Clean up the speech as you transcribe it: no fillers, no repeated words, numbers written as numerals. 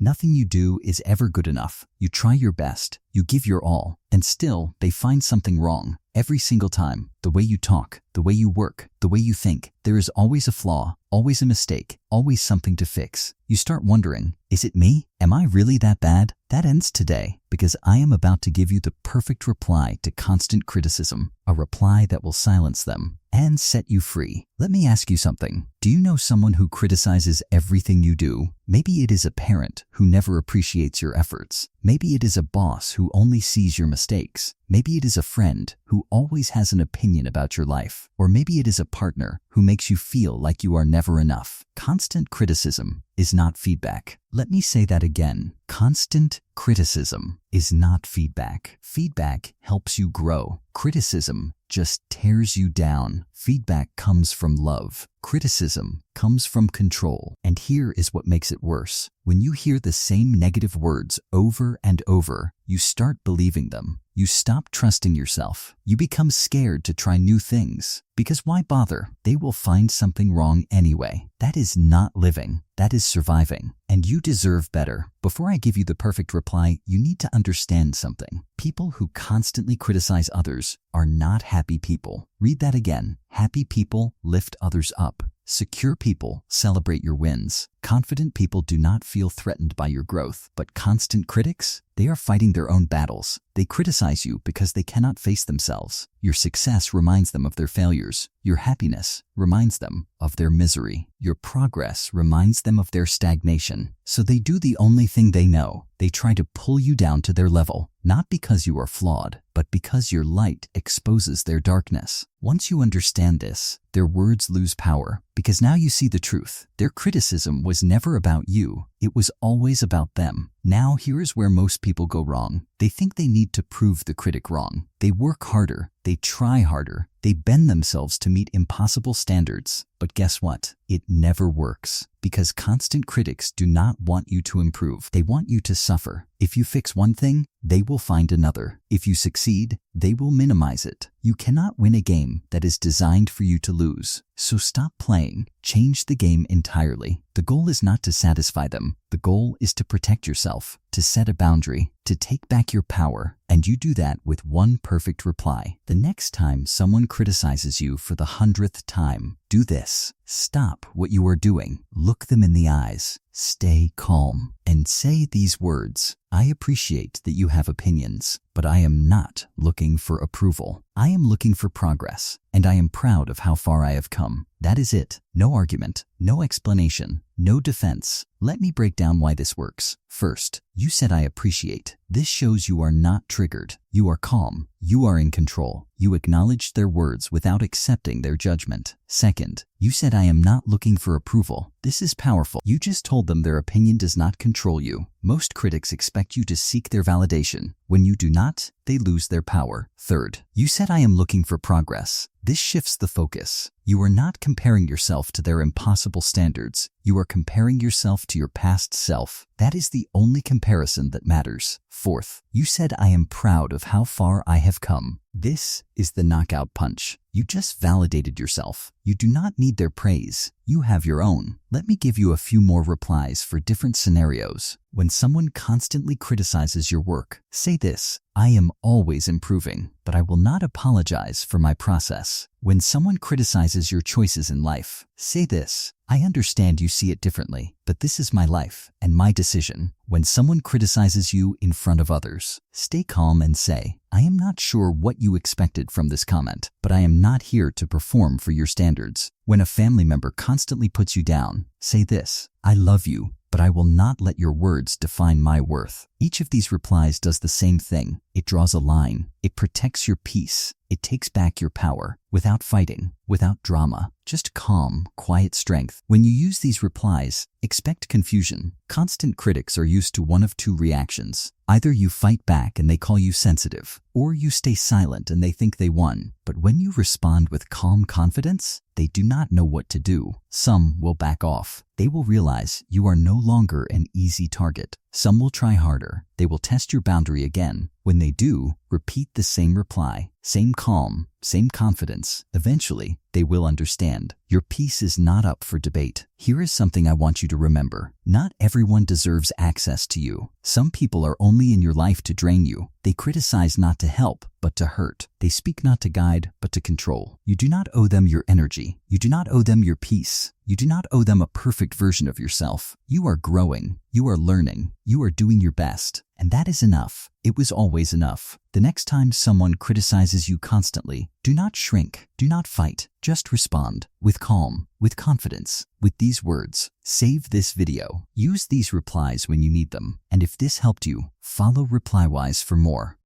Nothing you do is ever good enough. You try your best, you give your all, and still they find something wrong. Every single time, the way you talk, the way you work, the way you think, there is always a flaw, always a mistake, always something to fix. You start wondering, is it me? Am I really that bad? That ends today, because I am about to give you the perfect reply to constant criticism, a reply that will silence them and set you free. Let me ask you something. Do you know someone who criticizes everything you do? Maybe it is a parent who never appreciates your efforts. Maybe it is a boss who only sees your mistakes. Maybe it is a friend who always has an opinion about your life. Or maybe it is a partner who makes you feel like you are never enough. Constant criticism is not feedback. Let me say that again. Constant criticism is not feedback. Feedback helps you grow. Criticism just tears you down. Feedback comes from love. Criticism comes from control. And here is what makes it worse. When you hear the same negative words over and over, you start believing them. You stop trusting yourself. You become scared to try new things. Because why bother? They will find something wrong anyway. That is not living. That is surviving. And you deserve better. Before I give you the perfect reply, you need to understand something. People who constantly criticize others are not happy people. Read that again. Happy people lift others up. Secure people celebrate your wins. Confident people do not feel threatened by your growth. But constant critics, they are fighting their own battles. They criticize you because they cannot face themselves. Your success reminds them of their failures. Your happiness reminds them of their misery. Your progress reminds them of their stagnation. So they do the only thing they know. They try to pull you down to their level, not because you are flawed, but because your light exposes their darkness. Once you understand this, their words lose power, because now you see the truth. Their criticism was never about you. It was always about them. Now here is where most people go wrong. They think they need to prove the critic wrong. They work harder. They try harder. They bend themselves to meet impossible standards. But guess what? It never works. Because constant critics do not want you to improve. They want you to suffer. If you fix one thing, they will find another. If you succeed, they will minimize it. You cannot win a game that is designed for you to lose. So stop playing. Change the game entirely. The goal is not to satisfy them. The goal is to protect yourself, to set a boundary, to take back your power. And you do that with one perfect reply. The next time someone criticizes you for the 100th time, do this. Stop what you are doing. Look them in the eyes. Stay calm and say these words. I appreciate that you have opinions, but I am not looking for approval. I am looking for progress, and I am proud of how far I have come. That is it. No argument, no explanation, no defense. Let me break down why this works. First, you said I appreciate. This shows you are not triggered. You are calm. You are in control. You acknowledged their words without accepting their judgment. Second, you said I am not looking for approval. This is powerful. You just told them their opinion does not control you. Most critics expect you to seek their validation. When you do not, they lose their power. Third, you said I am looking for progress. This shifts the focus. You are not comparing yourself to their impossible standards. You are comparing yourself to your past self. That is the only comparison that matters. Fourth, you said I am proud of how far I have come. This is the knockout punch. You just validated yourself. You do not need their praise. You have your own. Let me give you a few more replies for different scenarios. When someone constantly criticizes your work, say this: I am always improving, but I will not apologize for my process. When someone criticizes your choices in life, say this: I understand you see it differently, but this is my life and my decision. When someone criticizes you in front of others, stay calm and say, I am not sure what you expected from this comment, but I am not here to perform for your standards. When a family member constantly puts you down, say this: I love you, but I will not let your words define my worth. Each of these replies does the same thing. It draws a line. It protects your peace. It takes back your power without fighting, without drama, just calm, quiet strength. When you use these replies, expect confusion. Constant critics are used to one of two reactions. Either you fight back and they call you sensitive, or you stay silent and they think they won. But when you respond with calm confidence, they do not know what to do. Some will back off. They will realize you are no longer an easy target. Some will try harder. They will test your boundary again. When they do, Repeat the same reply, same calm, same confidence. Eventually, they will understand. Your peace is not up for debate. Here is something I want you to remember. Not everyone deserves access to you. Some people are only in your life to drain you. They criticize not to help, but to hurt. They speak not to guide, but to control. You do not owe them your energy. You do not owe them your peace. You do not owe them a perfect version of yourself. You are growing. You are learning. You are doing your best. And that is enough. It was always enough. The next time someone criticizes you constantly, do not shrink. Do not fight. Just respond with calm, with confidence, with these words. Save this video. Use these replies when you need them. And if this helped you, follow ReplyWise for more.